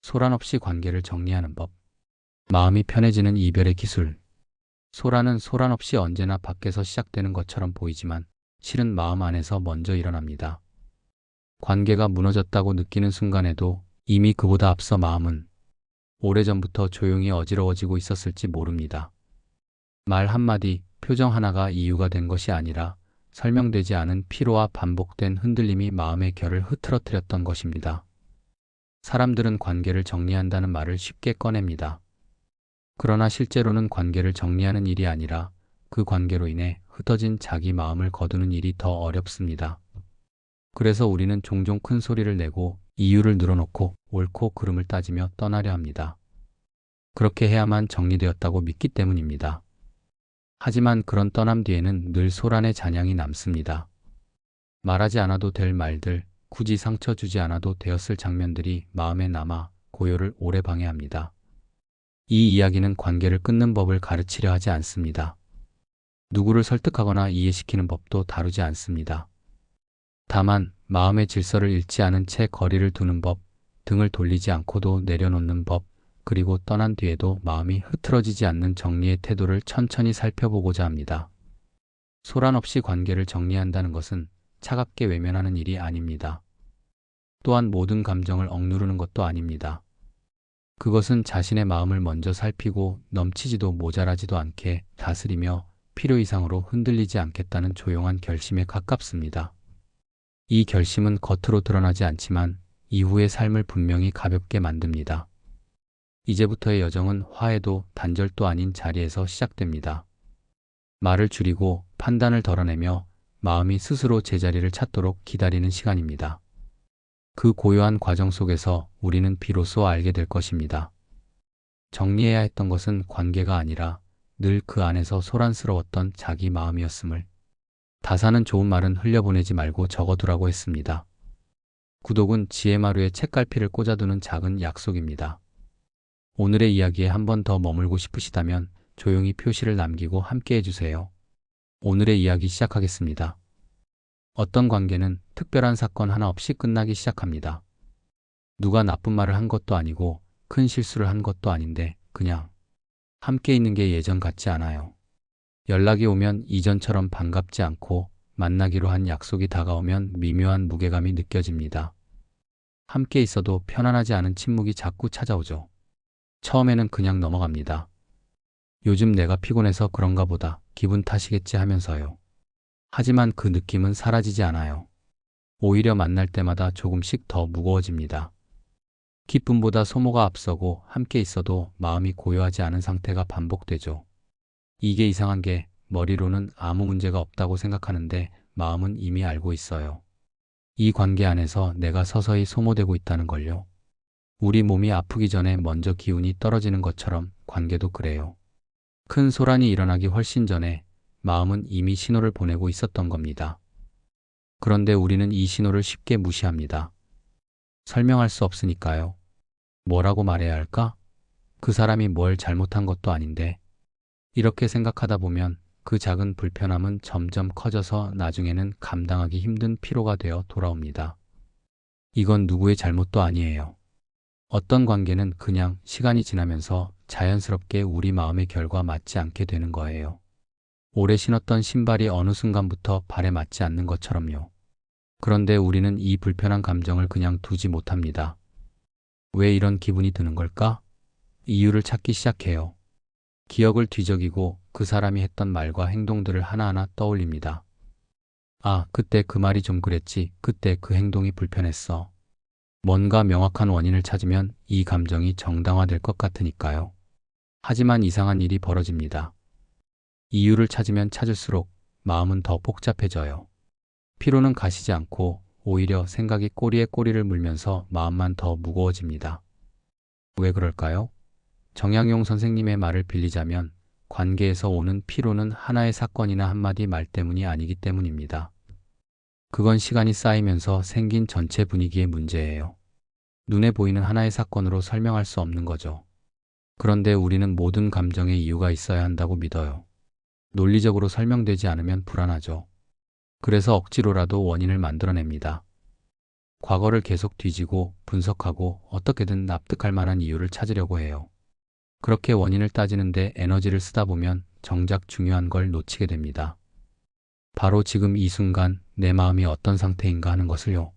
소란 없이 관계를 정리하는 법. 마음이 편해지는 이별의 기술. 소란은 소란 없이 언제나 밖에서 시작되는 것처럼 보이지만 실은 마음 안에서 먼저 일어납니다. 관계가 무너졌다고 느끼는 순간에도 이미 그보다 앞서 마음은 오래전부터 조용히 어지러워지고 있었을지 모릅니다. 말 한마디, 표정 하나가 이유가 된 것이 아니라 설명되지 않은 피로와 반복된 흔들림이 마음의 결을 흐트러뜨렸던 것입니다. 사람들은 관계를 정리한다는 말을 쉽게 꺼냅니다. 그러나 실제로는 관계를 정리하는 일이 아니라 그 관계로 인해 흩어진 자기 마음을 거두는 일이 더 어렵습니다. 그래서 우리는 종종 큰 소리를 내고 이유를 늘어놓고 옳고 그름을 따지며 떠나려 합니다. 그렇게 해야만 정리되었다고 믿기 때문입니다. 하지만 그런 떠남 뒤에는 늘 소란의 잔향이 남습니다. 말하지 않아도 될 말들, 굳이 상처 주지 않아도 되었을 장면들이 마음에 남아 고요를 오래 방해합니다. 이 이야기는 관계를 끊는 법을 가르치려 하지 않습니다. 누구를 설득하거나 이해시키는 법도 다루지 않습니다. 다만 마음의 질서를 잃지 않은 채 거리를 두는 법, 등을 돌리지 않고도 내려놓는 법, 그리고 떠난 뒤에도 마음이 흐트러지지 않는 정리의 태도를 천천히 살펴보고자 합니다. 소란 없이 관계를 정리한다는 것은 차갑게 외면하는 일이 아닙니다. 또한 모든 감정을 억누르는 것도 아닙니다. 그것은 자신의 마음을 먼저 살피고 넘치지도 모자라지도 않게 다스리며 필요 이상으로 흔들리지 않겠다는 조용한 결심에 가깝습니다. 이 결심은 겉으로 드러나지 않지만 이후의 삶을 분명히 가볍게 만듭니다. 이제부터의 여정은 화해도 단절도 아닌 자리에서 시작됩니다. 말을 줄이고 판단을 덜어내며 마음이 스스로 제자리를 찾도록 기다리는 시간입니다. 그 고요한 과정 속에서 우리는 비로소 알게 될 것입니다. 정리해야 했던 것은 관계가 아니라 늘 그 안에서 소란스러웠던 자기 마음이었음을. 다 사는 좋은 말은 흘려보내지 말고 적어두라고 했습니다. 구독은 지혜마루에 책갈피를 꽂아두는 작은 약속입니다. 오늘의 이야기에 한 번 더 머물고 싶으시다면 조용히 표시를 남기고 함께 해주세요. 오늘의 이야기 시작하겠습니다. 어떤 관계는 특별한 사건 하나 없이 끝나기 시작합니다. 누가 나쁜 말을 한 것도 아니고 큰 실수를 한 것도 아닌데 그냥 함께 있는 게 예전 같지 않아요. 연락이 오면 이전처럼 반갑지 않고 만나기로 한 약속이 다가오면 미묘한 무게감이 느껴집니다. 함께 있어도 편안하지 않은 침묵이 자꾸 찾아오죠. 처음에는 그냥 넘어갑니다. 요즘 내가 피곤해서 그런가 보다, 기분 탓이겠지 하면서요. 하지만 그 느낌은 사라지지 않아요. 오히려 만날 때마다 조금씩 더 무거워집니다. 기쁨보다 소모가 앞서고 함께 있어도 마음이 고요하지 않은 상태가 반복되죠. 이게 이상한 게 머리로는 아무 문제가 없다고 생각하는데 마음은 이미 알고 있어요. 이 관계 안에서 내가 서서히 소모되고 있다는 걸요. 우리 몸이 아프기 전에 먼저 기운이 떨어지는 것처럼 관계도 그래요. 큰 소란이 일어나기 훨씬 전에 마음은 이미 신호를 보내고 있었던 겁니다. 그런데 우리는 이 신호를 쉽게 무시합니다. 설명할 수 없으니까요. 뭐라고 말해야 할까? 그 사람이 뭘 잘못한 것도 아닌데. 이렇게 생각하다 보면 그 작은 불편함은 점점 커져서 나중에는 감당하기 힘든 피로가 되어 돌아옵니다. 이건 누구의 잘못도 아니에요. 어떤 관계는 그냥 시간이 지나면서 자연스럽게 우리 마음의 결과 맞지 않게 되는 거예요. 오래 신었던 신발이 어느 순간부터 발에 맞지 않는 것처럼요. 그런데 우리는 이 불편한 감정을 그냥 두지 못합니다. 왜 이런 기분이 드는 걸까? 이유를 찾기 시작해요. 기억을 뒤적이고 그 사람이 했던 말과 행동들을 하나하나 떠올립니다. 아, 그때 그 말이 좀 그랬지. 그때 그 행동이 불편했어. 뭔가 명확한 원인을 찾으면 이 감정이 정당화될 것 같으니까요. 하지만 이상한 일이 벌어집니다. 이유를 찾으면 찾을수록 마음은 더 복잡해져요. 피로는 가시지 않고 오히려 생각이 꼬리에 꼬리를 물면서 마음만 더 무거워집니다. 왜 그럴까요? 정약용 선생님의 말을 빌리자면 관계에서 오는 피로는 하나의 사건이나 한마디 말 때문이 아니기 때문입니다. 그건 시간이 쌓이면서 생긴 전체 분위기의 문제예요. 눈에 보이는 하나의 사건으로 설명할 수 없는 거죠. 그런데 우리는 모든 감정에 이유가 있어야 한다고 믿어요. 논리적으로 설명되지 않으면 불안하죠. 그래서 억지로라도 원인을 만들어냅니다. 과거를 계속 뒤지고 분석하고 어떻게든 납득할 만한 이유를 찾으려고 해요. 그렇게 원인을 따지는데 에너지를 쓰다 보면 정작 중요한 걸 놓치게 됩니다. 바로 지금 이 순간 내 마음이 어떤 상태인가 하는 것을요.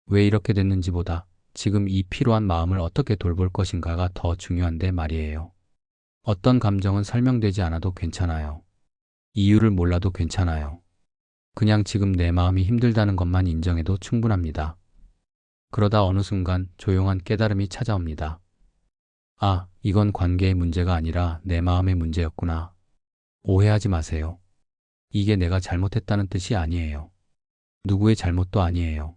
왜 이렇게 됐는지보다 지금 이 필요한 마음을 어떻게 돌볼 것인가가 더 중요한데 말이에요. 어떤 감정은 설명되지 않아도 괜찮아요. 이유를 몰라도 괜찮아요. 그냥 지금 내 마음이 힘들다는 것만 인정해도 충분합니다. 그러다 어느 순간 조용한 깨달음이 찾아옵니다. 아, 이건 관계의 문제가 아니라 내 마음의 문제였구나. 오해하지 마세요. 이게 내가 잘못했다는 뜻이 아니에요. 누구의 잘못도 아니에요.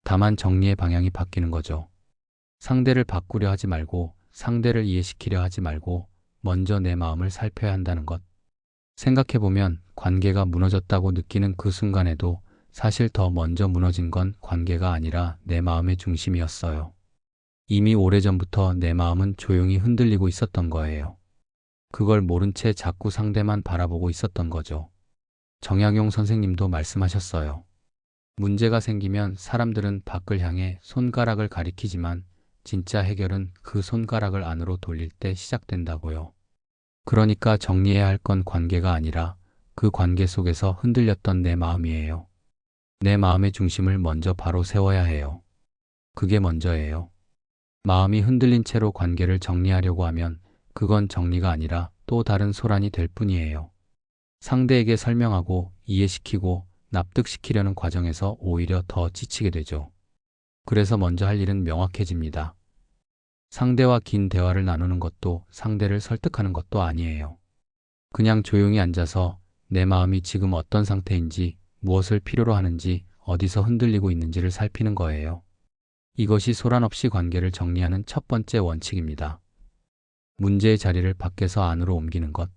다만 정리의 방향이 바뀌는 거죠. 상대를 바꾸려 하지 말고 상대를 이해시키려 하지 말고 먼저 내 마음을 살펴야 한다는 것. 생각해보면 관계가 무너졌다고 느끼는 그 순간에도 사실 더 먼저 무너진 건 관계가 아니라 내 마음의 중심이었어요. 이미 오래전부터 내 마음은 조용히 흔들리고 있었던 거예요. 그걸 모른 채 자꾸 상대만 바라보고 있었던 거죠. 정약용 선생님도 말씀하셨어요. 문제가 생기면 사람들은 밖을 향해 손가락을 가리키지만 진짜 해결은 그 손가락을 안으로 돌릴 때 시작된다고요. 그러니까 정리해야 할 건 관계가 아니라 그 관계 속에서 흔들렸던 내 마음이에요. 내 마음의 중심을 먼저 바로 세워야 해요. 그게 먼저예요. 마음이 흔들린 채로 관계를 정리하려고 하면 그건 정리가 아니라 또 다른 소란이 될 뿐이에요. 상대에게 설명하고 이해시키고 납득시키려는 과정에서 오히려 더 지치게 되죠. 그래서 먼저 할 일은 명확해집니다. 상대와 긴 대화를 나누는 것도 상대를 설득하는 것도 아니에요. 그냥 조용히 앉아서 내 마음이 지금 어떤 상태인지, 무엇을 필요로 하는지, 어디서 흔들리고 있는지를 살피는 거예요. 이것이 소란 없이 관계를 정리하는 첫 번째 원칙입니다. 문제의 자리를 밖에서 안으로 옮기는 것.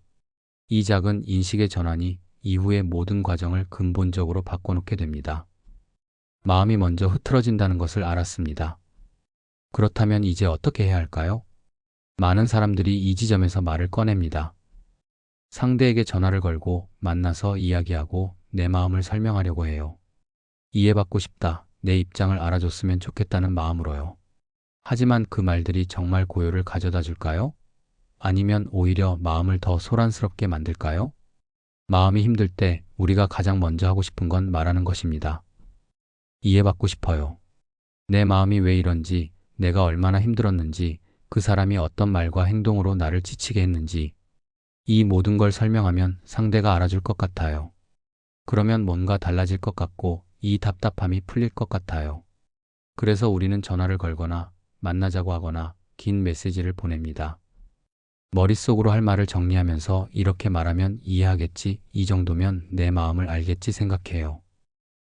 이 작은 인식의 전환이 이후의 모든 과정을 근본적으로 바꿔놓게 됩니다. 마음이 먼저 흐트러진다는 것을 알았습니다. 그렇다면 이제 어떻게 해야 할까요? 많은 사람들이 이 지점에서 말을 꺼냅니다. 상대에게 전화를 걸고 만나서 이야기하고 내 마음을 설명하려고 해요. 이해받고 싶다, 내 입장을 알아줬으면 좋겠다는 마음으로요. 하지만 그 말들이 정말 고요를 가져다 줄까요? 아니면 오히려 마음을 더 소란스럽게 만들까요? 마음이 힘들 때 우리가 가장 먼저 하고 싶은 건 말하는 것입니다. 이해받고 싶어요. 내 마음이 왜 이런지, 내가 얼마나 힘들었는지, 그 사람이 어떤 말과 행동으로 나를 지치게 했는지, 이 모든 걸 설명하면 상대가 알아줄 것 같아요. 그러면 뭔가 달라질 것 같고 이 답답함이 풀릴 것 같아요. 그래서 우리는 전화를 걸거나 만나자고 하거나 긴 메시지를 보냅니다. 머릿속으로 할 말을 정리하면서 이렇게 말하면 이해하겠지, 이 정도면 내 마음을 알겠지 생각해요.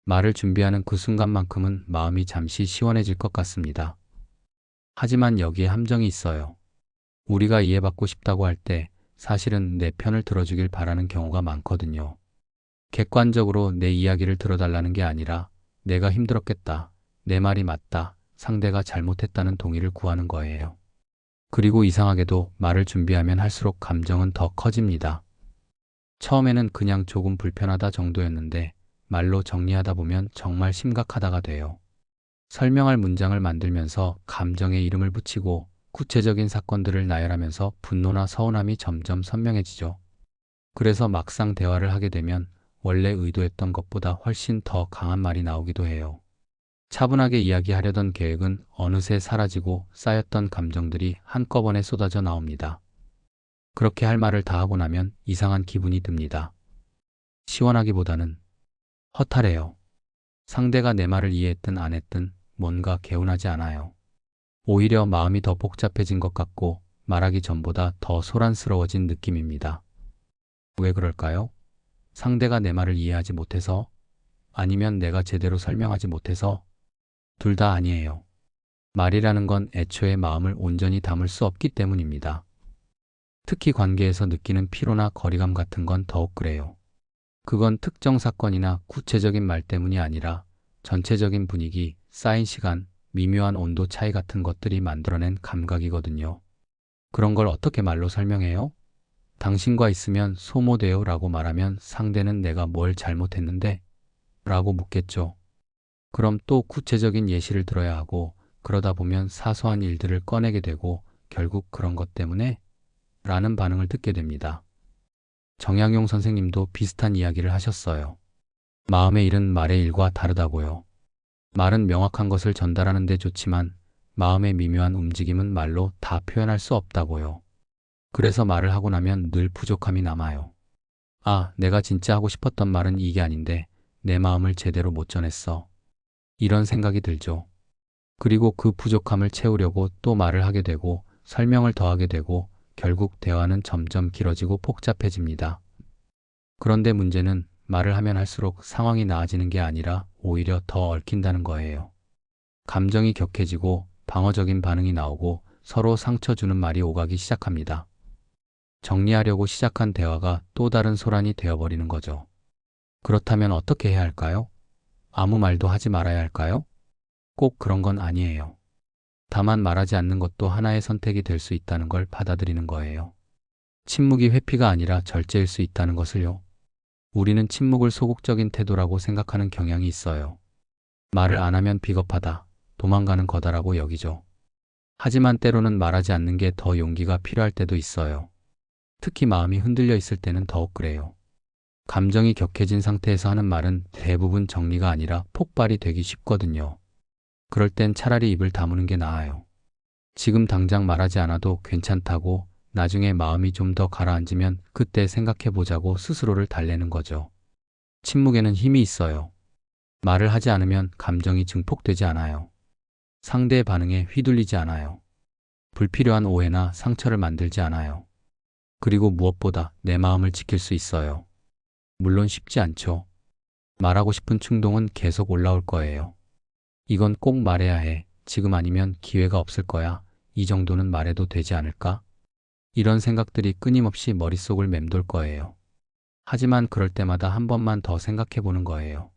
말을 준비하는 그 순간만큼은 마음이 잠시 시원해질 것 같습니다. 하지만 여기에 함정이 있어요. 우리가 이해받고 싶다고 할 때 사실은 내 편을 들어주길 바라는 경우가 많거든요. 객관적으로 내 이야기를 들어달라는 게 아니라 내가 힘들었겠다, 내 말이 맞다, 상대가 잘못했다는 동의를 구하는 거예요. 그리고 이상하게도 말을 준비하면 할수록 감정은 더 커집니다. 처음에는 그냥 조금 불편하다 정도였는데 말로 정리하다 보면 정말 심각하다가 돼요. 설명할 문장을 만들면서 감정에 이름을 붙이고 구체적인 사건들을 나열하면서 분노나 서운함이 점점 선명해지죠. 그래서 막상 대화를 하게 되면 원래 의도했던 것보다 훨씬 더 강한 말이 나오기도 해요. 차분하게 이야기하려던 계획은 어느새 사라지고 쌓였던 감정들이 한꺼번에 쏟아져 나옵니다. 그렇게 할 말을 다 하고 나면 이상한 기분이 듭니다. 시원하기보다는 허탈해요. 상대가 내 말을 이해했든 안 했든 뭔가 개운하지 않아요. 오히려 마음이 더 복잡해진 것 같고 말하기 전보다 더 소란스러워진 느낌입니다. 왜 그럴까요? 상대가 내 말을 이해하지 못해서? 아니면 내가 제대로 설명하지 못해서? 둘 다 아니에요. 말이라는 건 애초에 마음을 온전히 담을 수 없기 때문입니다. 특히 관계에서 느끼는 피로나 거리감 같은 건 더욱 그래요. 그건 특정 사건이나 구체적인 말 때문이 아니라 전체적인 분위기, 쌓인 시간, 미묘한 온도 차이 같은 것들이 만들어낸 감각이거든요. 그런 걸 어떻게 말로 설명해요? 당신과 있으면 소모돼요 라고 말하면 상대는 내가 뭘 잘못했는데? 라고 묻겠죠. 그럼 또 구체적인 예시를 들어야 하고 그러다 보면 사소한 일들을 꺼내게 되고 결국 그런 것 때문에? 라는 반응을 듣게 됩니다. 정약용 선생님도 비슷한 이야기를 하셨어요. 마음의 일은 말의 일과 다르다고요. 말은 명확한 것을 전달하는 데 좋지만 마음의 미묘한 움직임은 말로 다 표현할 수 없다고요. 그래서 말을 하고 나면 늘 부족함이 남아요. 아, 내가 진짜 하고 싶었던 말은 이게 아닌데 내 마음을 제대로 못 전했어. 이런 생각이 들죠. 그리고 그 부족함을 채우려고 또 말을 하게 되고 설명을 더하게 되고 결국 대화는 점점 길어지고 복잡해집니다. 그런데 문제는 말을 하면 할수록 상황이 나아지는 게 아니라 오히려 더 얽힌다는 거예요. 감정이 격해지고 방어적인 반응이 나오고 서로 상처 주는 말이 오가기 시작합니다. 정리하려고 시작한 대화가 또 다른 소란이 되어버리는 거죠. 그렇다면 어떻게 해야 할까요? 아무 말도 하지 말아야 할까요? 꼭 그런 건 아니에요. 다만 말하지 않는 것도 하나의 선택이 될 수 있다는 걸 받아들이는 거예요. 침묵이 회피가 아니라 절제일 수 있다는 것을요. 우리는 침묵을 소극적인 태도라고 생각하는 경향이 있어요. 말을 안 하면 비겁하다, 도망가는 거다라고 여기죠. 하지만 때로는 말하지 않는 게 더 용기가 필요할 때도 있어요. 특히 마음이 흔들려 있을 때는 더욱 그래요. 감정이 격해진 상태에서 하는 말은 대부분 정리가 아니라 폭발이 되기 쉽거든요. 그럴 땐 차라리 입을 다무는 게 나아요. 지금 당장 말하지 않아도 괜찮다고 나중에 마음이 좀 더 가라앉으면 그때 생각해 보자고 스스로를 달래는 거죠. 침묵에는 힘이 있어요. 말을 하지 않으면 감정이 증폭되지 않아요. 상대의 반응에 휘둘리지 않아요. 불필요한 오해나 상처를 만들지 않아요. 그리고 무엇보다 내 마음을 지킬 수 있어요. 물론 쉽지 않죠. 말하고 싶은 충동은 계속 올라올 거예요. 이건 꼭 말해야 해. 지금 아니면 기회가 없을 거야. 이 정도는 말해도 되지 않을까? 이런 생각들이 끊임없이 머릿속을 맴돌 거예요. 하지만 그럴 때마다 한 번만 더 생각해 보는 거예요.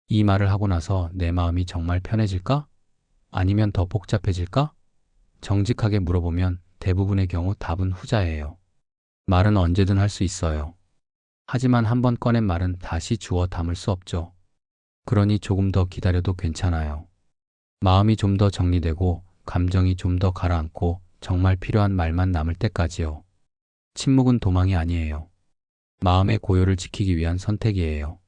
이 말을 하고 나서 내 마음이 정말 편해질까? 아니면 더 복잡해질까? 정직하게 물어보면 대부분의 경우 답은 후자예요. 말은 언제든 할 수 있어요. 하지만 한 번 꺼낸 말은 다시 주워 담을 수 없죠. 그러니 조금 더 기다려도 괜찮아요. 마음이 좀 더 정리되고 감정이 좀 더 가라앉고 정말 필요한 말만 남을 때까지요. 침묵은 도망이 아니에요. 마음의 고요를 지키기 위한 선택이에요.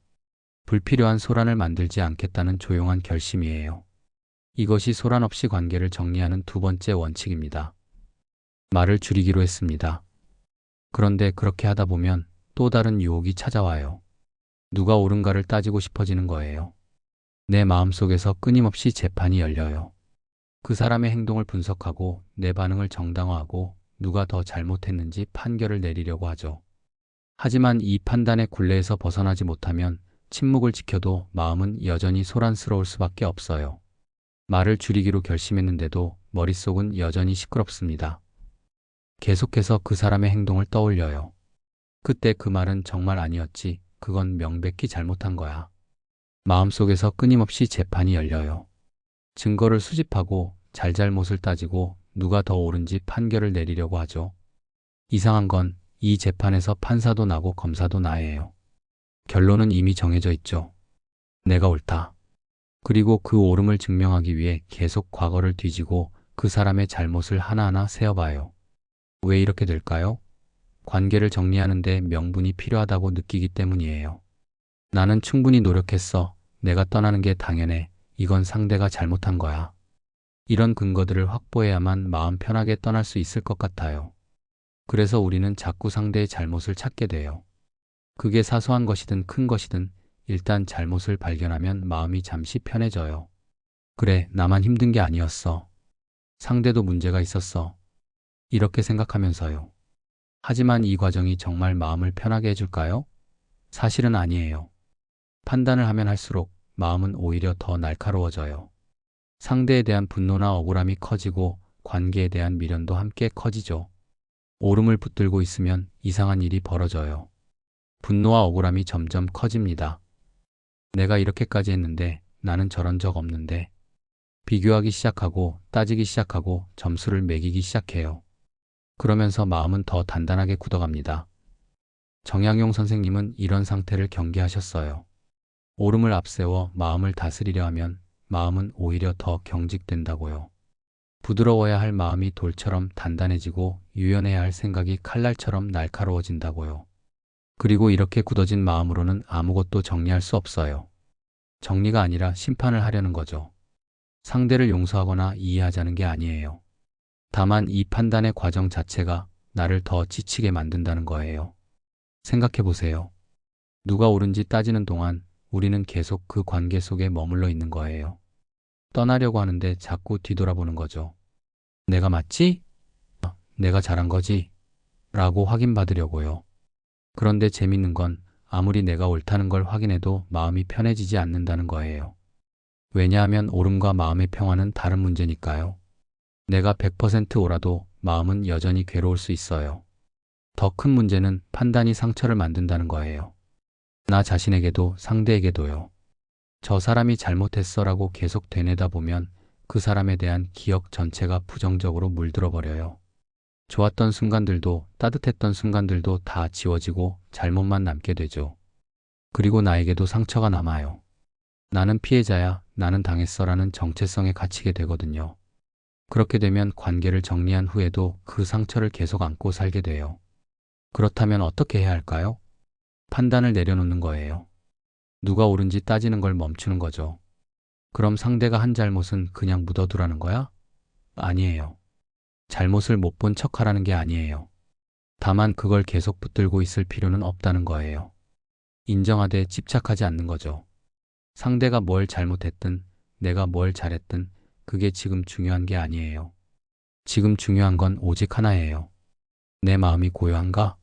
불필요한 소란을 만들지 않겠다는 조용한 결심이에요. 이것이 소란 없이 관계를 정리하는 두 번째 원칙입니다. 말을 줄이기로 했습니다. 그런데 그렇게 하다 보면 또 다른 유혹이 찾아와요. 누가 옳은가를 따지고 싶어지는 거예요. 내 마음속에서 끊임없이 재판이 열려요. 그 사람의 행동을 분석하고 내 반응을 정당화하고 누가 더 잘못했는지 판결을 내리려고 하죠. 하지만 이 판단의 굴레에서 벗어나지 못하면 침묵을 지켜도 마음은 여전히 소란스러울 수밖에 없어요. 말을 줄이기로 결심했는데도 머릿속은 여전히 시끄럽습니다. 계속해서 그 사람의 행동을 떠올려요. 그때 그 말은 정말 아니었지. 그건 명백히 잘못한 거야. 마음속에서 끊임없이 재판이 열려요. 증거를 수집하고 잘잘못을 따지고 누가 더 옳은지 판결을 내리려고 하죠. 이상한 건 이 재판에서 판사도 나고 검사도 나예요. 결론은 이미 정해져 있죠. 내가 옳다. 그리고 그 옳음을 증명하기 위해 계속 과거를 뒤지고 그 사람의 잘못을 하나하나 세어봐요. 왜 이렇게 될까요? 관계를 정리하는데 명분이 필요하다고 느끼기 때문이에요. 나는 충분히 노력했어. 내가 떠나는 게 당연해. 이건 상대가 잘못한 거야. 이런 근거들을 확보해야만 마음 편하게 떠날 수 있을 것 같아요. 그래서 우리는 자꾸 상대의 잘못을 찾게 돼요. 그게 사소한 것이든 큰 것이든 일단 잘못을 발견하면 마음이 잠시 편해져요. 그래, 나만 힘든 게 아니었어. 상대도 문제가 있었어. 이렇게 생각하면서요. 하지만 이 과정이 정말 마음을 편하게 해줄까요? 사실은 아니에요. 판단을 하면 할수록 마음은 오히려 더 날카로워져요. 상대에 대한 분노나 억울함이 커지고 관계에 대한 미련도 함께 커지죠. 옳음을 붙들고 있으면 이상한 일이 벌어져요. 분노와 억울함이 점점 커집니다. 내가 이렇게까지 했는데 나는 저런 적 없는데. 비교하기 시작하고 따지기 시작하고 점수를 매기기 시작해요. 그러면서 마음은 더 단단하게 굳어갑니다. 정약용 선생님은 이런 상태를 경계하셨어요. 오름을 앞세워 마음을 다스리려 하면 마음은 오히려 더 경직된다고요. 부드러워야 할 마음이 돌처럼 단단해지고 유연해야 할 생각이 칼날처럼 날카로워진다고요. 그리고 이렇게 굳어진 마음으로는 아무것도 정리할 수 없어요. 정리가 아니라 심판을 하려는 거죠. 상대를 용서하거나 이해하자는 게 아니에요. 다만 이 판단의 과정 자체가 나를 더 지치게 만든다는 거예요. 생각해 보세요. 누가 옳은지 따지는 동안 우리는 계속 그 관계 속에 머물러 있는 거예요. 떠나려고 하는데 자꾸 뒤돌아보는 거죠. 내가 맞지? 내가 잘한 거지? 라고 확인받으려고요. 그런데 재밌는 건 아무리 내가 옳다는 걸 확인해도 마음이 편해지지 않는다는 거예요. 왜냐하면 옳음과 마음의 평화는 다른 문제니까요. 내가 100% 옳아도 마음은 여전히 괴로울 수 있어요. 더 큰 문제는 판단이 상처를 만든다는 거예요. 나 자신에게도 상대에게도요. 저 사람이 잘못했어라고 계속 되뇌다 보면 그 사람에 대한 기억 전체가 부정적으로 물들어 버려요. 좋았던 순간들도 따뜻했던 순간들도 다 지워지고 잘못만 남게 되죠. 그리고 나에게도 상처가 남아요. 나는 피해자야, 나는 당했어라는 정체성에 갇히게 되거든요. 그렇게 되면 관계를 정리한 후에도 그 상처를 계속 안고 살게 돼요. 그렇다면 어떻게 해야 할까요? 판단을 내려놓는 거예요. 누가 옳은지 따지는 걸 멈추는 거죠. 그럼 상대가 한 잘못은 그냥 묻어두라는 거야? 아니에요. 잘못을 못 본 척하라는 게 아니에요. 다만 그걸 계속 붙들고 있을 필요는 없다는 거예요. 인정하되 집착하지 않는 거죠. 상대가 뭘 잘못했든 내가 뭘 잘했든 그게 지금 중요한 게 아니에요. 지금 중요한 건 오직 하나예요. 내 마음이 고요한가?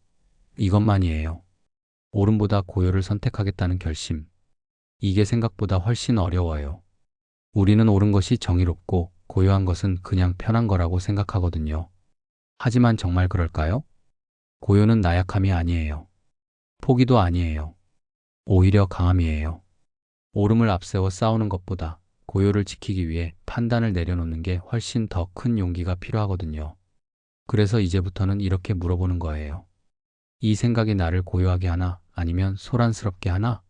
이것만이에요. 옳음보다 고요를 선택하겠다는 결심. 이게 생각보다 훨씬 어려워요. 우리는 옳은 것이 정의롭고 고요한 것은 그냥 편한 거라고 생각하거든요. 하지만 정말 그럴까요? 고요는 나약함이 아니에요. 포기도 아니에요. 오히려 강함이에요. 옳음을 앞세워 싸우는 것보다 고요를 지키기 위해 판단을 내려놓는 게 훨씬 더 큰 용기가 필요하거든요. 그래서 이제부터는 이렇게 물어보는 거예요. 이 생각이 나를 고요하게 하나? 아니면 소란스럽게 하나?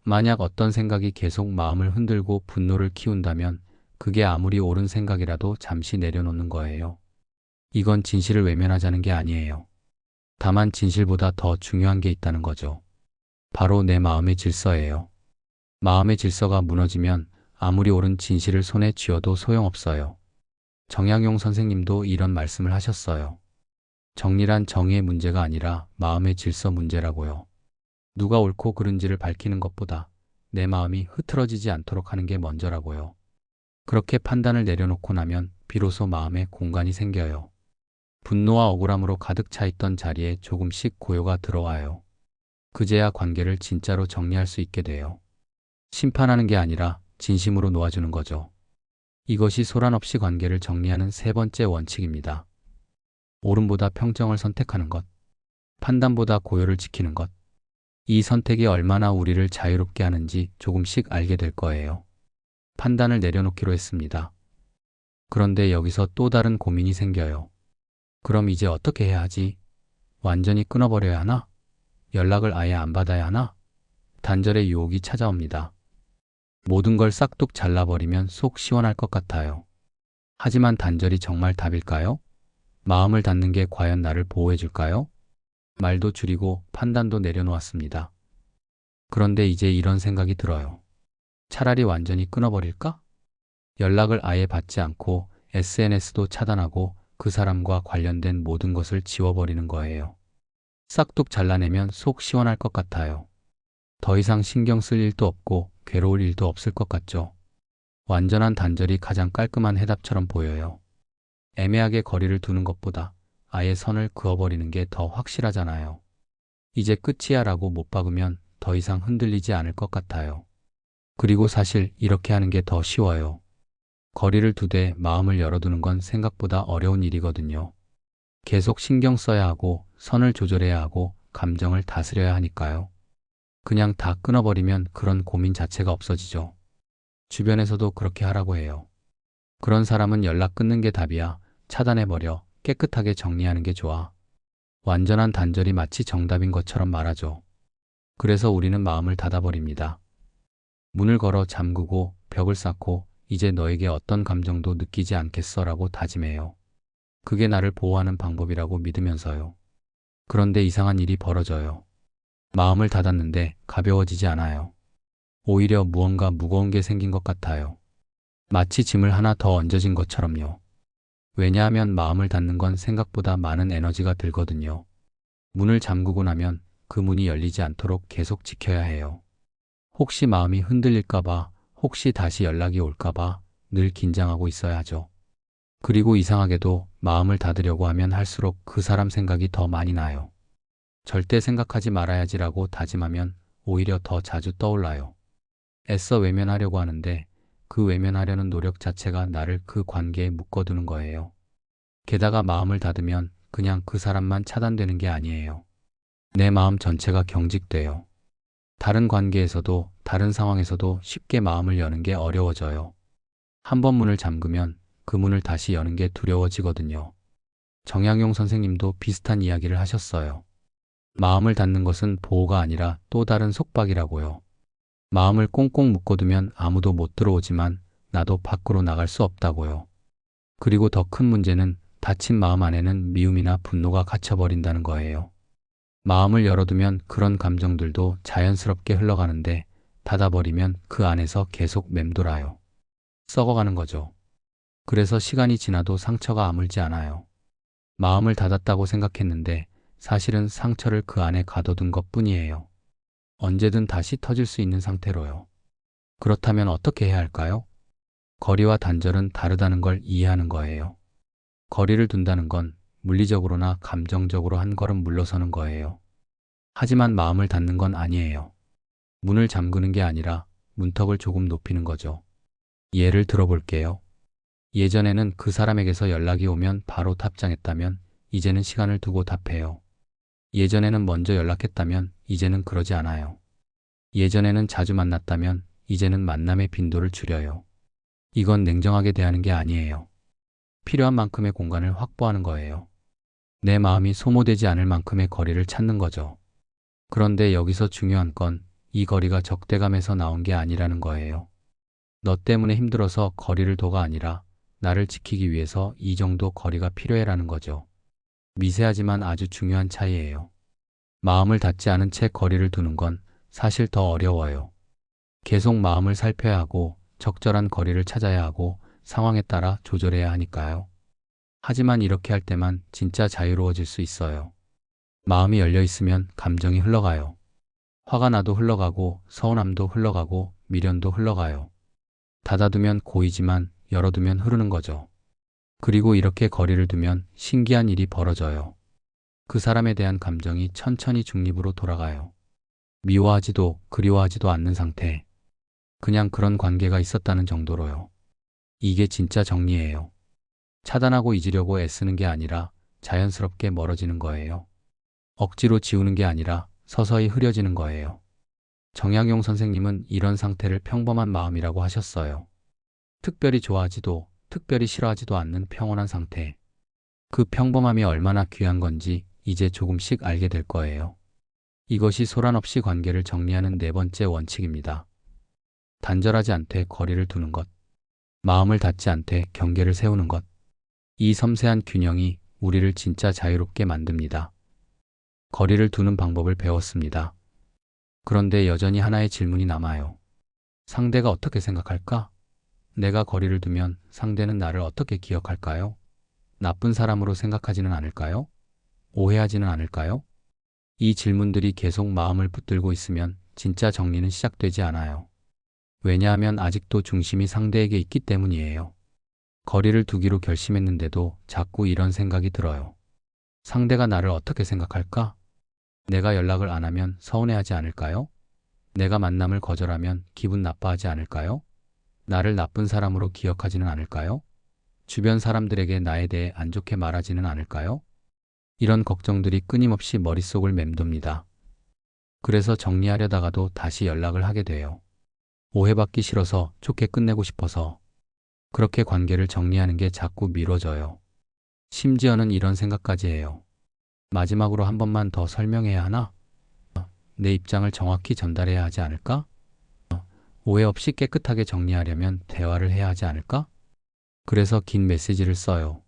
만약 어떤 생각이 계속 마음을 흔들고 분노를 키운다면 그게 아무리 옳은 생각이라도 잠시 내려놓는 거예요. 이건 진실을 외면하자는 게 아니에요. 다만 진실보다 더 중요한 게 있다는 거죠. 바로 내 마음의 질서예요. 마음의 질서가 무너지면 아무리 옳은 진실을 손에 쥐어도 소용없어요. 정약용 선생님도 이런 말씀을 하셨어요. 정리란 정의의 문제가 아니라 마음의 질서 문제라고요. 누가 옳고 그른지를 밝히는 것보다 내 마음이 흐트러지지 않도록 하는 게 먼저라고요. 그렇게 판단을 내려놓고 나면 비로소 마음에 공간이 생겨요. 분노와 억울함으로 가득 차 있던 자리에 조금씩 고요가 들어와요. 그제야 관계를 진짜로 정리할 수 있게 돼요. 심판하는 게 아니라 진심으로 놓아주는 거죠. 이것이 소란 없이 관계를 정리하는 세 번째 원칙입니다. 옳음보다 평정을 선택하는 것, 판단보다 고요를 지키는 것. 이 선택이 얼마나 우리를 자유롭게 하는지 조금씩 알게 될 거예요. 판단을 내려놓기로 했습니다. 그런데 여기서 또 다른 고민이 생겨요. 그럼 이제 어떻게 해야 하지? 완전히 끊어버려야 하나? 연락을 아예 안 받아야 하나? 단절의 유혹이 찾아옵니다. 모든 걸 싹둑 잘라버리면 속 시원할 것 같아요. 하지만 단절이 정말 답일까요? 마음을 닫는 게 과연 나를 보호해줄까요? 말도 줄이고 판단도 내려놓았습니다. 그런데 이제 이런 생각이 들어요. 차라리 완전히 끊어버릴까? 연락을 아예 받지 않고 SNS도 차단하고 그 사람과 관련된 모든 것을 지워버리는 거예요. 싹둑 잘라내면 속 시원할 것 같아요. 더 이상 신경 쓸 일도 없고 괴로울 일도 없을 것 같죠. 완전한 단절이 가장 깔끔한 해답처럼 보여요. 애매하게 거리를 두는 것보다 아예 선을 그어버리는 게 더 확실하잖아요. 이제 끝이야 라고 못 박으면 더 이상 흔들리지 않을 것 같아요. 그리고 사실 이렇게 하는 게 더 쉬워요. 거리를 두되 마음을 열어두는 건 생각보다 어려운 일이거든요. 계속 신경 써야 하고 선을 조절해야 하고 감정을 다스려야 하니까요. 그냥 다 끊어버리면 그런 고민 자체가 없어지죠. 주변에서도 그렇게 하라고 해요. 그런 사람은 연락 끊는 게 답이야. 차단해버려. 깨끗하게 정리하는 게 좋아. 완전한 단절이 마치 정답인 것처럼 말하죠. 그래서 우리는 마음을 닫아버립니다. 문을 걸어 잠그고 벽을 쌓고 이제 너에게 어떤 감정도 느끼지 않겠어 라고 다짐해요. 그게 나를 보호하는 방법이라고 믿으면서요. 그런데 이상한 일이 벌어져요. 마음을 닫았는데 가벼워지지 않아요. 오히려 무언가 무거운 게 생긴 것 같아요. 마치 짐을 하나 더 얹어진 것처럼요. 왜냐하면 마음을 닫는 건 생각보다 많은 에너지가 들거든요. 문을 잠그고 나면 그 문이 열리지 않도록 계속 지켜야 해요. 혹시 마음이 흔들릴까봐, 혹시 다시 연락이 올까봐 늘 긴장하고 있어야 하죠. 그리고 이상하게도 마음을 닫으려고 하면 할수록 그 사람 생각이 더 많이 나요. 절대 생각하지 말아야지라고 다짐하면 오히려 더 자주 떠올라요. 애써 외면하려고 하는데 그 외면하려는 노력 자체가 나를 그 관계에 묶어두는 거예요. 게다가 마음을 닫으면 그냥 그 사람만 차단되는 게 아니에요. 내 마음 전체가 경직돼요. 다른 관계에서도 다른 상황에서도 쉽게 마음을 여는 게 어려워져요. 한 번 문을 잠그면 그 문을 다시 여는 게 두려워지거든요. 정약용 선생님도 비슷한 이야기를 하셨어요. 마음을 닫는 것은 보호가 아니라 또 다른 속박이라고요. 마음을 꽁꽁 묶어두면 아무도 못 들어오지만 나도 밖으로 나갈 수 없다고요. 그리고 더 큰 문제는 닫힌 마음 안에는 미움이나 분노가 갇혀버린다는 거예요. 마음을 열어두면 그런 감정들도 자연스럽게 흘러가는데 닫아버리면 그 안에서 계속 맴돌아요. 썩어가는 거죠. 그래서 시간이 지나도 상처가 아물지 않아요. 마음을 닫았다고 생각했는데 사실은 상처를 그 안에 가둬둔 것뿐이에요. 언제든 다시 터질 수 있는 상태로요. 그렇다면 어떻게 해야 할까요? 거리와 단절은 다르다는 걸 이해하는 거예요. 거리를 둔다는 건 물리적으로나 감정적으로 한 걸음 물러서는 거예요. 하지만 마음을 닫는 건 아니에요. 문을 잠그는 게 아니라 문턱을 조금 높이는 거죠. 예를 들어볼게요. 예전에는 그 사람에게서 연락이 오면 바로 답장했다면 이제는 시간을 두고 답해요. 예전에는 먼저 연락했다면 이제는 그러지 않아요. 예전에는 자주 만났다면 이제는 만남의 빈도를 줄여요. 이건 냉정하게 대하는 게 아니에요. 필요한 만큼의 공간을 확보하는 거예요. 내 마음이 소모되지 않을 만큼의 거리를 찾는 거죠. 그런데 여기서 중요한 건 이 거리가 적대감에서 나온 게 아니라는 거예요. 너 때문에 힘들어서 거리를 둬가 아니라 나를 지키기 위해서 이 정도 거리가 필요해라는 거죠. 미세하지만 아주 중요한 차이예요. 마음을 닫지 않은 채 거리를 두는 건 사실 더 어려워요. 계속 마음을 살펴야 하고 적절한 거리를 찾아야 하고 상황에 따라 조절해야 하니까요. 하지만 이렇게 할 때만 진짜 자유로워질 수 있어요. 마음이 열려 있으면 감정이 흘러가요. 화가 나도 흘러가고 서운함도 흘러가고 미련도 흘러가요. 닫아두면 고이지만 열어두면 흐르는 거죠. 그리고 이렇게 거리를 두면 신기한 일이 벌어져요. 그 사람에 대한 감정이 천천히 중립으로 돌아가요. 미워하지도 그리워하지도 않는 상태. 그냥 그런 관계가 있었다는 정도로요. 이게 진짜 정리예요. 차단하고 잊으려고 애쓰는 게 아니라 자연스럽게 멀어지는 거예요. 억지로 지우는 게 아니라 서서히 흐려지는 거예요. 정약용 선생님은 이런 상태를 평범한 마음이라고 하셨어요. 특별히 좋아하지도 특별히 싫어하지도 않는 평온한 상태. 그 평범함이 얼마나 귀한 건지 이제 조금씩 알게 될 거예요. 이것이 소란 없이 관계를 정리하는 네 번째 원칙입니다. 단절하지 않되 거리를 두는 것. 마음을 닫지 않되 경계를 세우는 것. 이 섬세한 균형이 우리를 진짜 자유롭게 만듭니다. 거리를 두는 방법을 배웠습니다. 그런데 여전히 하나의 질문이 남아요. 상대가 어떻게 생각할까? 내가 거리를 두면 상대는 나를 어떻게 기억할까요? 나쁜 사람으로 생각하지는 않을까요? 오해하지는 않을까요? 이 질문들이 계속 마음을 붙들고 있으면 진짜 정리는 시작되지 않아요. 왜냐하면 아직도 중심이 상대에게 있기 때문이에요. 거리를 두기로 결심했는데도 자꾸 이런 생각이 들어요. 상대가 나를 어떻게 생각할까? 내가 연락을 안 하면 서운해하지 않을까요? 내가 만남을 거절하면 기분 나빠하지 않을까요? 나를 나쁜 사람으로 기억하지는 않을까요? 주변 사람들에게 나에 대해 안 좋게 말하지는 않을까요? 이런 걱정들이 끊임없이 머릿속을 맴돕니다. 그래서 정리하려다가도 다시 연락을 하게 돼요. 오해받기 싫어서 좋게 끝내고 싶어서. 그렇게 관계를 정리하는 게 자꾸 미뤄져요. 심지어는 이런 생각까지 해요. 마지막으로 한 번만 더 설명해야 하나? 내 입장을 정확히 전달해야 하지 않을까? 오해 없이 깨끗하게 정리하려면 대화를 해야 하지 않을까? 그래서 긴 메시지를 써요.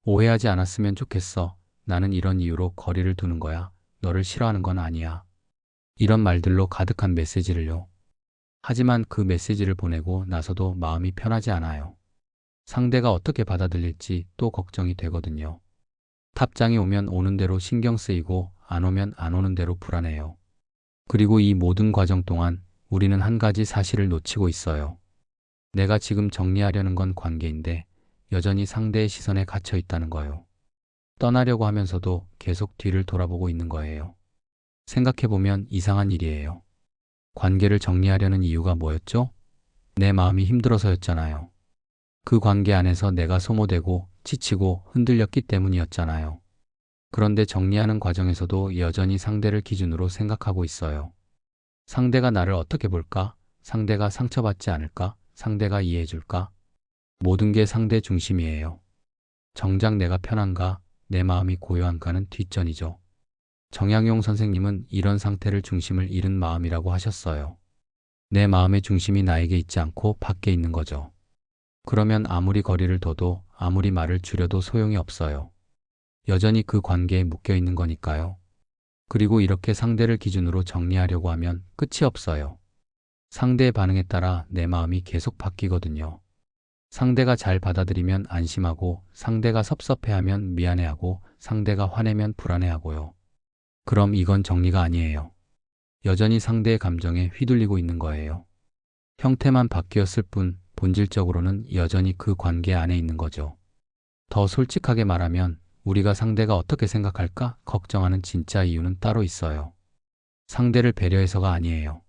오해하지 않았으면 좋겠어. 나는 이런 이유로 거리를 두는 거야. 너를 싫어하는 건 아니야. 이런 말들로 가득한 메시지를요. 하지만 그 메시지를 보내고 나서도 마음이 편하지 않아요. 상대가 어떻게 받아들일지 또 걱정이 되거든요. 답장이 오면 오는 대로 신경 쓰이고 안 오면 안 오는 대로 불안해요. 그리고 이 모든 과정 동안 우리는 한 가지 사실을 놓치고 있어요. 내가 지금 정리하려는 건 관계인데 여전히 상대의 시선에 갇혀 있다는 거예요. 떠나려고 하면서도 계속 뒤를 돌아보고 있는 거예요. 생각해보면 이상한 일이에요. 관계를 정리하려는 이유가 뭐였죠? 내 마음이 힘들어서였잖아요. 그 관계 안에서 내가 소모되고 지치고 흔들렸기 때문이었잖아요. 그런데 정리하는 과정에서도 여전히 상대를 기준으로 생각하고 있어요. 상대가 나를 어떻게 볼까? 상대가 상처받지 않을까? 상대가 이해해줄까? 모든 게 상대 중심이에요. 정작 내가 편한가? 내 마음이 고요한가는 뒷전이죠. 정약용 선생님은 이런 상태를 중심을 잃은 마음이라고 하셨어요. 내 마음의 중심이 나에게 있지 않고 밖에 있는 거죠. 그러면 아무리 거리를 둬도 아무리 말을 줄여도 소용이 없어요. 여전히 그 관계에 묶여 있는 거니까요. 그리고 이렇게 상대를 기준으로 정리하려고 하면 끝이 없어요. 상대의 반응에 따라 내 마음이 계속 바뀌거든요. 상대가 잘 받아들이면 안심하고, 상대가 섭섭해하면 미안해하고, 상대가 화내면 불안해하고요. 그럼 이건 정리가 아니에요. 여전히 상대의 감정에 휘둘리고 있는 거예요. 형태만 바뀌었을 뿐 본질적으로는 여전히 그 관계 안에 있는 거죠. 더 솔직하게 말하면 우리가 상대가 어떻게 생각할까 걱정하는 진짜 이유는 따로 있어요. 상대를 배려해서가 아니에요.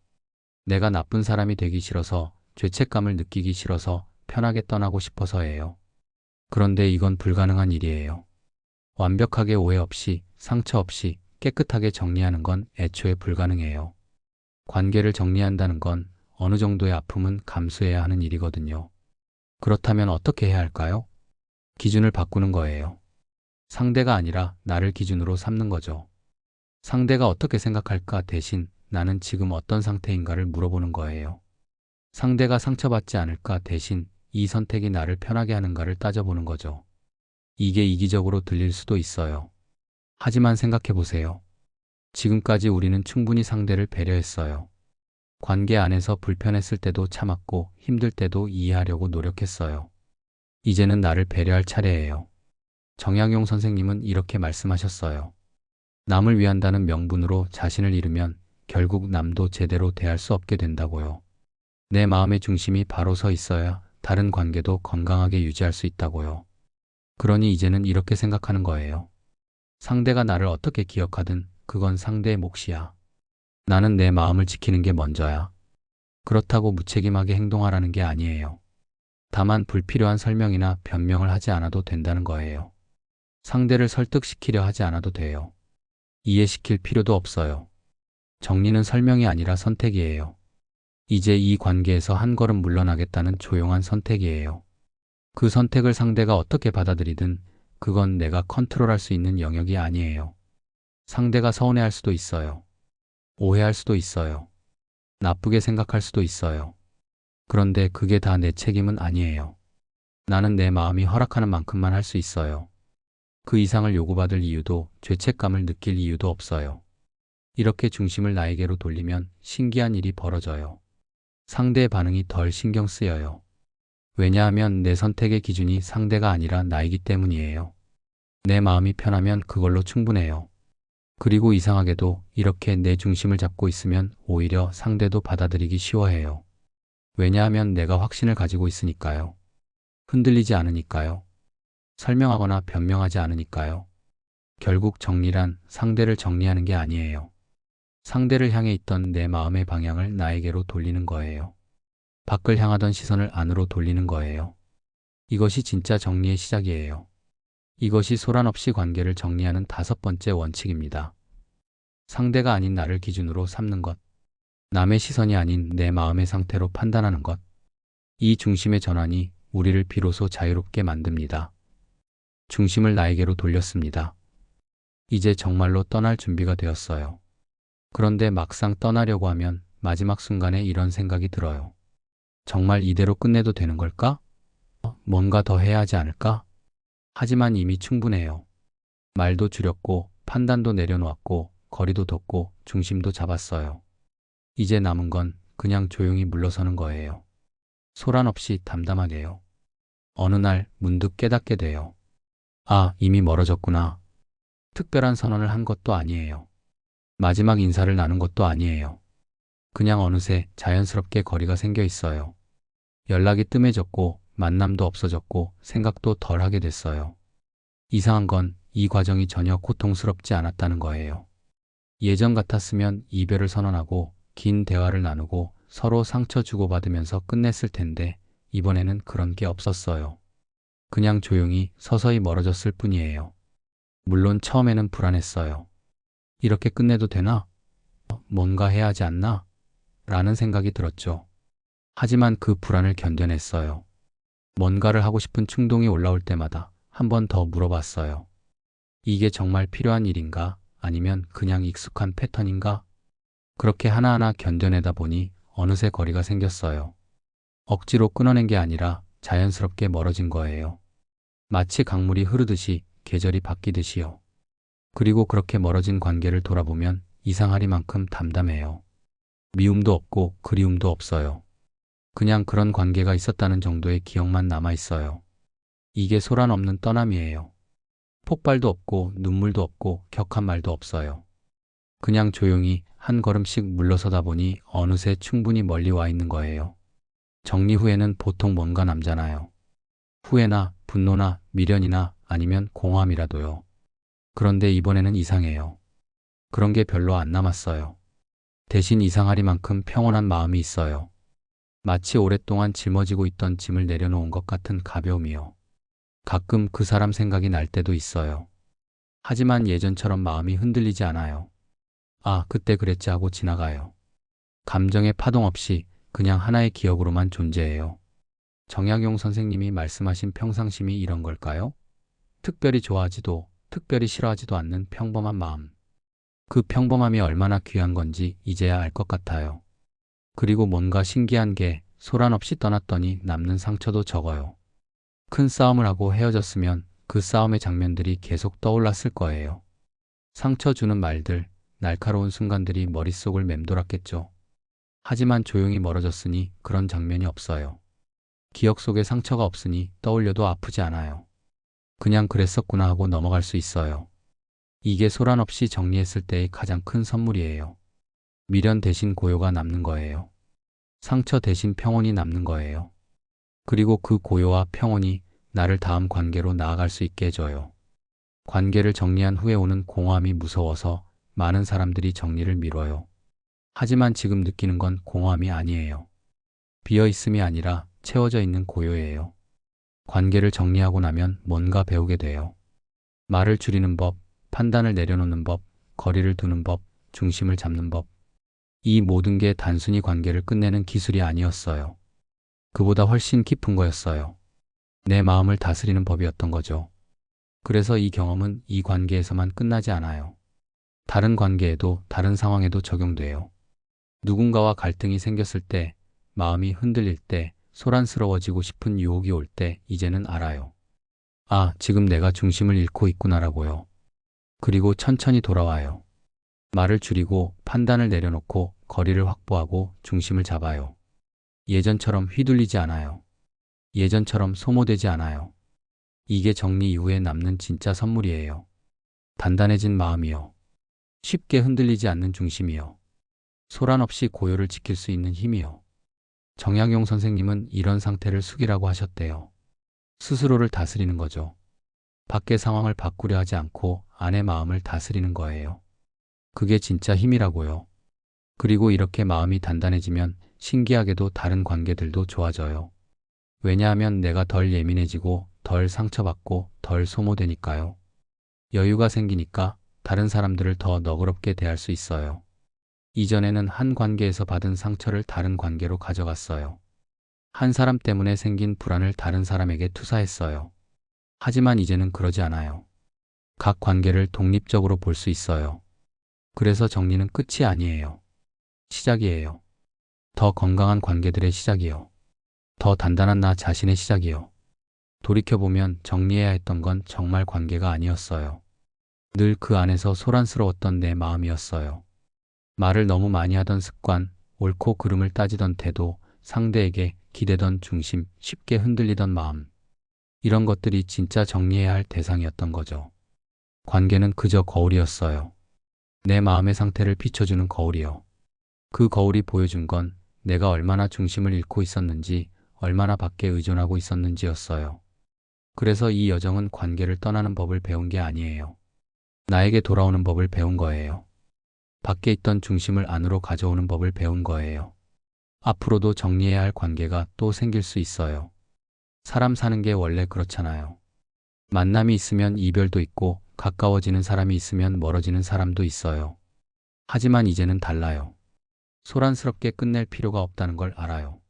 내가 나쁜 사람이 되기 싫어서, 죄책감을 느끼기 싫어서, 편하게 떠나고 싶어서예요. 그런데 이건 불가능한 일이에요. 완벽하게 오해 없이, 상처 없이 깨끗하게 정리하는 건 애초에 불가능해요. 관계를 정리한다는 건 어느 정도의 아픔은 감수해야 하는 일이거든요. 그렇다면 어떻게 해야 할까요? 기준을 바꾸는 거예요. 상대가 아니라 나를 기준으로 삼는 거죠. 상대가 어떻게 생각할까 대신 나는 지금 어떤 상태인가를 물어보는 거예요. 상대가 상처받지 않을까 대신 이 선택이 나를 편하게 하는가를 따져보는 거죠. 이게 이기적으로 들릴 수도 있어요. 하지만 생각해 보세요. 지금까지 우리는 충분히 상대를 배려했어요. 관계 안에서 불편했을 때도 참았고 힘들 때도 이해하려고 노력했어요. 이제는 나를 배려할 차례예요. 정약용 선생님은 이렇게 말씀하셨어요. 남을 위한다는 명분으로 자신을 잃으면 결국 남도 제대로 대할 수 없게 된다고요. 내 마음의 중심이 바로 서 있어야 다른 관계도 건강하게 유지할 수 있다고요. 그러니 이제는 이렇게 생각하는 거예요. 상대가 나를 어떻게 기억하든 그건 상대의 몫이야. 나는 내 마음을 지키는 게 먼저야. 그렇다고 무책임하게 행동하라는 게 아니에요. 다만 불필요한 설명이나 변명을 하지 않아도 된다는 거예요. 상대를 설득시키려 하지 않아도 돼요. 이해시킬 필요도 없어요. 정리는 설명이 아니라 선택이에요. 이제 이 관계에서 한 걸음 물러나겠다는 조용한 선택이에요. 그 선택을 상대가 어떻게 받아들이든 그건 내가 컨트롤할 수 있는 영역이 아니에요. 상대가 서운해할 수도 있어요. 오해할 수도 있어요. 나쁘게 생각할 수도 있어요. 그런데 그게 다 내 책임은 아니에요. 나는 내 마음이 허락하는 만큼만 할 수 있어요. 그 이상을 요구받을 이유도 죄책감을 느낄 이유도 없어요. 이렇게 중심을 나에게로 돌리면 신기한 일이 벌어져요. 상대의 반응이 덜 신경 쓰여요. 왜냐하면 내 선택의 기준이 상대가 아니라 나이기 때문이에요. 내 마음이 편하면 그걸로 충분해요. 그리고 이상하게도 이렇게 내 중심을 잡고 있으면 오히려 상대도 받아들이기 쉬워해요. 왜냐하면 내가 확신을 가지고 있으니까요. 흔들리지 않으니까요. 설명하거나 변명하지 않으니까요. 결국 정리란 상대를 정리하는 게 아니에요. 상대를 향해 있던 내 마음의 방향을 나에게로 돌리는 거예요. 밖을 향하던 시선을 안으로 돌리는 거예요. 이것이 진짜 정리의 시작이에요. 이것이 소란 없이 관계를 정리하는 5번째 원칙입니다. 상대가 아닌 나를 기준으로 삼는 것. 남의 시선이 아닌 내 마음의 상태로 판단하는 것. 이 중심의 전환이 우리를 비로소 자유롭게 만듭니다. 중심을 나에게로 돌렸습니다. 이제 정말로 떠날 준비가 되었어요. 그런데 막상 떠나려고 하면 마지막 순간에 이런 생각이 들어요. 정말 이대로 끝내도 되는 걸까? 뭔가 더 해야 하지 않을까? 하지만 이미 충분해요. 말도 줄였고, 판단도 내려놓았고, 거리도 뒀고, 중심도 잡았어요. 이제 남은 건 그냥 조용히 물러서는 거예요. 소란 없이 담담하게요. 어느 날 문득 깨닫게 돼요. 아, 이미 멀어졌구나. 특별한 선언을 한 것도 아니에요. 마지막 인사를 나눈 것도 아니에요. 그냥 어느새 자연스럽게 거리가 생겨 있어요. 연락이 뜸해졌고, 만남도 없어졌고, 생각도 덜 하게 됐어요. 이상한 건 이 과정이 전혀 고통스럽지 않았다는 거예요. 예전 같았으면 이별을 선언하고, 긴 대화를 나누고, 서로 상처 주고받으면서 끝냈을 텐데, 이번에는 그런 게 없었어요. 그냥 조용히 서서히 멀어졌을 뿐이에요. 물론 처음에는 불안했어요. 이렇게 끝내도 되나? 뭔가 해야 하지 않나? 라는 생각이 들었죠. 하지만 그 불안을 견뎌냈어요. 뭔가를 하고 싶은 충동이 올라올 때마다 한 번 더 물어봤어요. 이게 정말 필요한 일인가? 아니면 그냥 익숙한 패턴인가? 그렇게 하나하나 견뎌내다 보니 어느새 거리가 생겼어요. 억지로 끊어낸 게 아니라 자연스럽게 멀어진 거예요. 마치 강물이 흐르듯이 계절이 바뀌듯이요. 그리고 그렇게 멀어진 관계를 돌아보면 이상하리만큼 담담해요. 미움도 없고 그리움도 없어요. 그냥 그런 관계가 있었다는 정도의 기억만 남아있어요. 이게 소란 없는 떠남이에요. 폭발도 없고 눈물도 없고 격한 말도 없어요. 그냥 조용히 한 걸음씩 물러서다 보니 어느새 충분히 멀리 와 있는 거예요. 정리 후에는 보통 뭔가 남잖아요. 후회나 분노나 미련이나 아니면 공허함이라도요. 그런데 이번에는 이상해요. 그런 게 별로 안 남았어요. 대신 이상하리만큼 평온한 마음이 있어요. 마치 오랫동안 짊어지고 있던 짐을 내려놓은 것 같은 가벼움이요. 가끔 그 사람 생각이 날 때도 있어요. 하지만 예전처럼 마음이 흔들리지 않아요. 아, 그때 그랬지 하고 지나가요. 감정의 파동 없이 그냥 하나의 기억으로만 존재해요. 정약용 선생님이 말씀하신 평상심이 이런 걸까요? 특별히 좋아하지도 특별히 싫어하지도 않는 평범한 마음. 그 평범함이 얼마나 귀한 건지 이제야 알 것 같아요. 그리고 뭔가 신기한 게 소란 없이 떠났더니 남는 상처도 적어요. 큰 싸움을 하고 헤어졌으면 그 싸움의 장면들이 계속 떠올랐을 거예요. 상처 주는 말들, 날카로운 순간들이 머릿속을 맴돌았겠죠. 하지만 조용히 멀어졌으니 그런 장면이 없어요. 기억 속에 상처가 없으니 떠올려도 아프지 않아요. 그냥 그랬었구나 하고 넘어갈 수 있어요. 이게 소란 없이 정리했을 때의 가장 큰 선물이에요. 미련 대신 고요가 남는 거예요. 상처 대신 평온이 남는 거예요. 그리고 그 고요와 평온이 나를 다음 관계로 나아갈 수 있게 해줘요. 관계를 정리한 후에 오는 공허함이 무서워서 많은 사람들이 정리를 미뤄요. 하지만 지금 느끼는 건 공허함이 아니에요. 비어있음이 아니라 채워져 있는 고요예요. 관계를 정리하고 나면 뭔가 배우게 돼요. 말을 줄이는 법, 판단을 내려놓는 법, 거리를 두는 법, 중심을 잡는 법. 이 모든 게 단순히 관계를 끝내는 기술이 아니었어요. 그보다 훨씬 깊은 거였어요. 내 마음을 다스리는 법이었던 거죠. 그래서 이 경험은 이 관계에서만 끝나지 않아요. 다른 관계에도 다른 상황에도 적용돼요. 누군가와 갈등이 생겼을 때, 마음이 흔들릴 때, 소란스러워지고 싶은 유혹이 올 때 이제는 알아요. 아, 지금 내가 중심을 잃고 있구나라고요. 그리고 천천히 돌아와요. 말을 줄이고 판단을 내려놓고 거리를 확보하고 중심을 잡아요. 예전처럼 휘둘리지 않아요. 예전처럼 소모되지 않아요. 이게 정리 이후에 남는 진짜 선물이에요. 단단해진 마음이요. 쉽게 흔들리지 않는 중심이요. 소란 없이 고요를 지킬 수 있는 힘이요. 정약용 선생님은 이런 상태를 숙이라고 하셨대요. 스스로를 다스리는 거죠. 밖의 상황을 바꾸려 하지 않고 안의 마음을 다스리는 거예요. 그게 진짜 힘이라고요. 그리고 이렇게 마음이 단단해지면 신기하게도 다른 관계들도 좋아져요. 왜냐하면 내가 덜 예민해지고 덜 상처받고 덜 소모되니까요. 여유가 생기니까 다른 사람들을 더 너그럽게 대할 수 있어요. 이전에는 한 관계에서 받은 상처를 다른 관계로 가져갔어요. 한 사람 때문에 생긴 불안을 다른 사람에게 투사했어요. 하지만 이제는 그러지 않아요. 각 관계를 독립적으로 볼 수 있어요. 그래서 정리는 끝이 아니에요. 시작이에요. 더 건강한 관계들의 시작이요. 더 단단한 나 자신의 시작이요. 돌이켜보면 정리해야 했던 건 정말 관계가 아니었어요. 늘 그 안에서 소란스러웠던 내 마음이었어요. 말을 너무 많이 하던 습관, 옳고 그름을 따지던 태도, 상대에게 기대던 중심, 쉽게 흔들리던 마음. 이런 것들이 진짜 정리해야 할 대상이었던 거죠. 관계는 그저 거울이었어요. 내 마음의 상태를 비춰주는 거울이요. 그 거울이 보여준 건 내가 얼마나 중심을 잃고 있었는지, 얼마나 밖에 의존하고 있었는지였어요. 그래서 이 여정은 관계를 떠나는 법을 배운 게 아니에요. 나에게 돌아오는 법을 배운 거예요. 밖에 있던 중심을 안으로 가져오는 법을 배운 거예요. 앞으로도 정리해야 할 관계가 또 생길 수 있어요. 사람 사는 게 원래 그렇잖아요. 만남이 있으면 이별도 있고, 가까워지는 사람이 있으면 멀어지는 사람도 있어요. 하지만 이제는 달라요. 소란스럽게 끝낼 필요가 없다는 걸 알아요.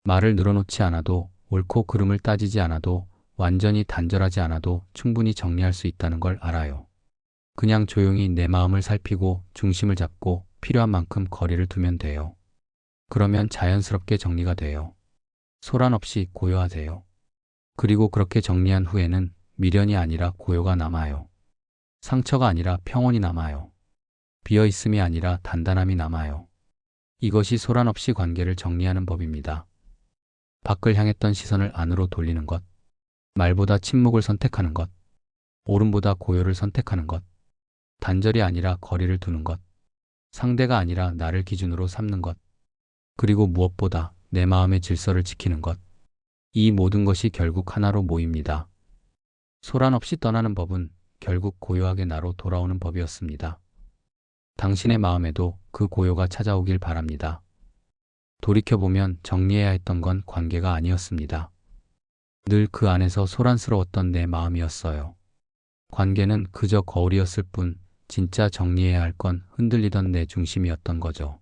말을 늘어놓지 않아도, 옳고 그름을 따지지 않아도, 완전히 단절하지 않아도 충분히 정리할 수 있다는 걸 알아요. 그냥 조용히 내 마음을 살피고 중심을 잡고 필요한 만큼 거리를 두면 돼요. 그러면 자연스럽게 정리가 돼요. 소란 없이 고요하세요. 그리고 그렇게 정리한 후에는 미련이 아니라 고요가 남아요. 상처가 아니라 평온이 남아요. 비어있음이 아니라 단단함이 남아요. 이것이 소란 없이 관계를 정리하는 법입니다. 밖을 향했던 시선을 안으로 돌리는 것, 말보다 침묵을 선택하는 것, 옳음보다 고요를 선택하는 것, 단절이 아니라 거리를 두는 것, 상대가 아니라 나를 기준으로 삼는 것, 그리고 무엇보다 내 마음의 질서를 지키는 것. 이 모든 것이 결국 하나로 모입니다. 소란 없이 떠나는 법은 결국 고요하게 나로 돌아오는 법이었습니다. 당신의 마음에도 그 고요가 찾아오길 바랍니다. 돌이켜보면 정리해야 했던 건 관계가 아니었습니다. 늘 그 안에서 소란스러웠던 내 마음이었어요. 관계는 그저 거울이었을 뿐 진짜 정리해야 할 건 흔들리던 내 중심이었던 거죠.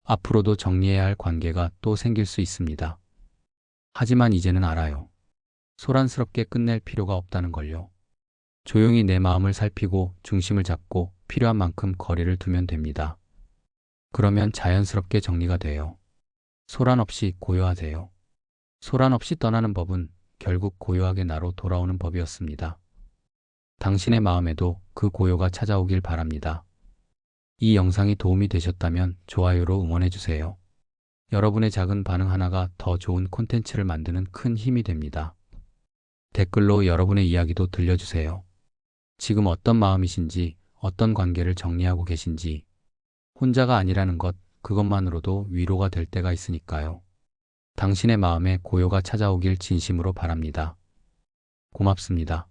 앞으로도 정리해야 할 관계가 또 생길 수 있습니다. 하지만 이제는 알아요. 소란스럽게 끝낼 필요가 없다는 걸요. 조용히 내 마음을 살피고 중심을 잡고 필요한 만큼 거리를 두면 됩니다. 그러면 자연스럽게 정리가 돼요. 소란 없이 고요하세요. 소란 없이 떠나는 법은 결국 고요하게 나로 돌아오는 법이었습니다. 당신의 마음에도 그 고요가 찾아오길 바랍니다. 이 영상이 도움이 되셨다면 좋아요로 응원해주세요. 여러분의 작은 반응 하나가 더 좋은 콘텐츠를 만드는 큰 힘이 됩니다. 댓글로 여러분의 이야기도 들려주세요. 지금 어떤 마음이신지, 어떤 관계를 정리하고 계신지, 혼자가 아니라는 것, 그것만으로도 위로가 될 때가 있으니까요. 당신의 마음에 고요가 찾아오길 진심으로 바랍니다. 고맙습니다.